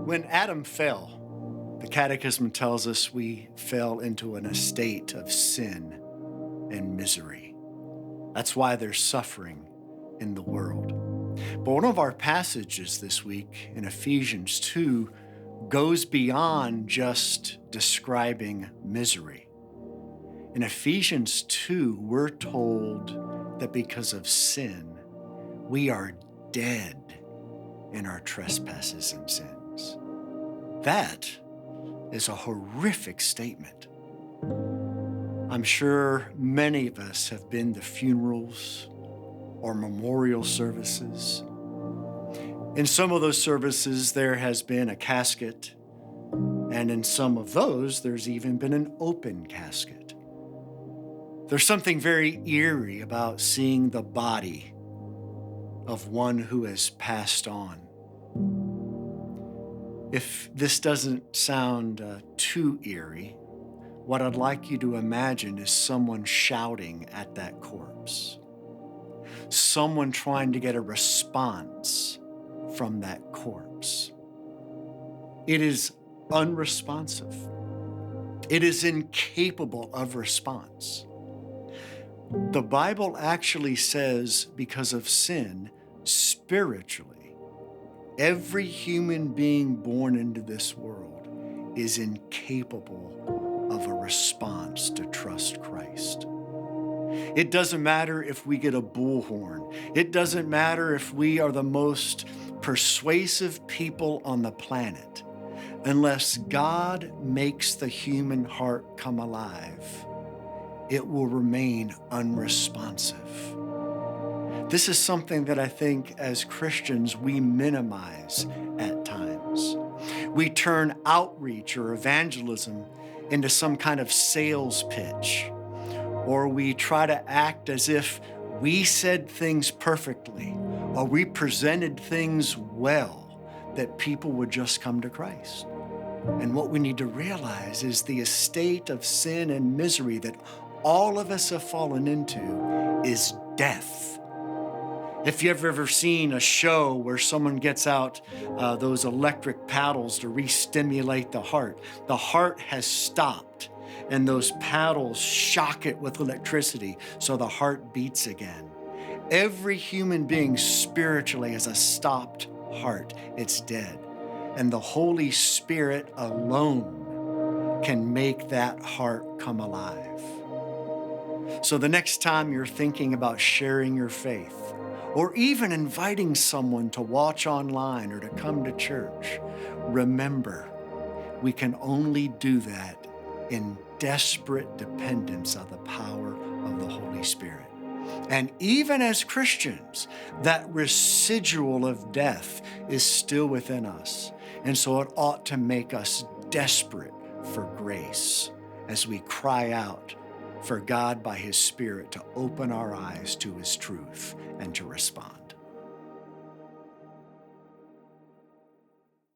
When Adam fell, the Catechism tells us we fell into an estate of sin and misery. That's why there's suffering in the world. But one of our passages this week in Ephesians 2 goes beyond just describing misery. In Ephesians 2, we're told that because of sin, we are dead in our trespasses and sins. That is a horrific statement. I'm sure many of us have been to funerals or memorial services. In some of those services, there has been a casket, and in some of those, there's even been an open casket. There's something very eerie about seeing the body of one who has passed on. If this doesn't sound too eerie, what I'd like you to imagine is someone shouting at that corpse. Someone trying to get a response from that corpse. It is unresponsive. It is incapable of response. The Bible actually says because of sin, spiritually, every human being born into this world is incapable of a response to trust Christ. It doesn't matter if we get a bullhorn. It doesn't matter if we are the most persuasive people on the planet. Unless God makes the human heart come alive, it will remain unresponsive. This is something that I think as Christians we minimize at times. We turn outreach or evangelism into some kind of sales pitch, or we try to act as if we said things perfectly, or we presented things well, that people would just come to Christ. And what we need to realize is the estate of sin and misery that all of us have fallen into is death. If you've ever seen a show where someone gets out those electric paddles to re-stimulate the heart has stopped, and those paddles shock it with electricity so the heart beats again. Every human being spiritually has a stopped heart. It's dead. And the Holy Spirit alone can make that heart come alive. So the next time you're thinking about sharing your faith, or even inviting someone to watch online or to come to church, remember, we can only do that in desperate dependence of the power of the Holy Spirit. And even as Christians, that residual of death is still within us. And so it ought to make us desperate for grace as we cry out for God by His Spirit to open our eyes to His truth and to respond.